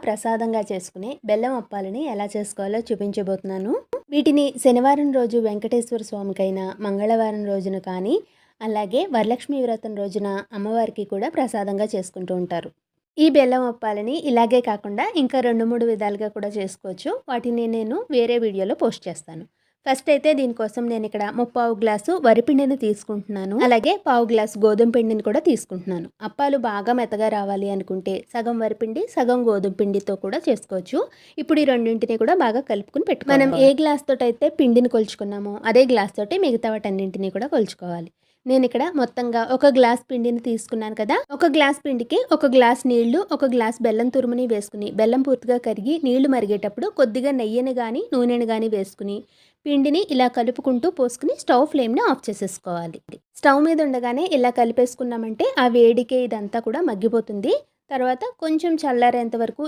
ప్రసాదంగా చేసుకునే బెల్లం అప్పాలని ఎలా చేసుకోవాలో చూపించబోతున్నాను. వీటిని శనివారం రోజు వెంకటేశ్వర స్వామికైనా, మంగళవారం రోజున కానీ, అలాగే వరలక్ష్మి వ్రతం రోజున అమ్మవారికి కూడా ప్రసాదంగా చేసుకుంటూ ఉంటారు. ఈ బెల్లం అప్పాలని ఇలాగే కాకుండా ఇంకా 2-3 విధాలుగా కూడా చేసుకోవచ్చు. వాటిని నేను వేరే వీడియోలో పోస్ట్ చేస్తాను. ఫస్ట్ అయితే దీనికోసం నేను ఇక్కడ 3/4 గ్లాసు వరిపిండిని తీసుకుంటున్నాను. అలాగే 1/4 గ్లాసు గోధుమ పిండిని కూడా తీసుకుంటున్నాను. అప్పాలు బాగా మెత్తగా రావాలి అనుకుంటే సగం వరిపిండి, సగం గోధుమ పిండితో కూడా చేసుకోవచ్చు. ఇప్పుడు ఈ రెండింటిని కూడా బాగా కలుపుకుని పెట్టుకోవాలి. మనం ఏ గ్లాస్ తోటి అయితే పిండిని కొలుచుకున్నామో అదే గ్లాస్ తోటి మిగతా వాటన్నింటినీ కూడా కొలుచుకోవాలి. నేను ఇక్కడ మొత్తంగా 1 గ్లాస్ పిండిని తీసుకున్నాను కదా. 1 గ్లాస్ పిండికి 1 గ్లాస్ నీళ్లు, 1 గ్లాస్ బెల్లం తురుముని వేసుకుని, బెల్లం పూర్తిగా కరిగి నీళ్లు మరిగేటప్పుడు కొద్దిగా నెయ్యిని కానీ నూనెని కానీ వేసుకుని పిండిని ఇలా కలుపుకుంటూ పోసుకుని స్టవ్ ఫ్లేమ్ని ఆఫ్ చేసేసుకోవాలి. స్టవ్ మీద ఉండగానే ఇలా కలిపేసుకున్నామంటే ఆ వేడికే ఇదంతా కూడా మగ్గిపోతుంది. తర్వాత కొంచెం చల్లారేంత వరకు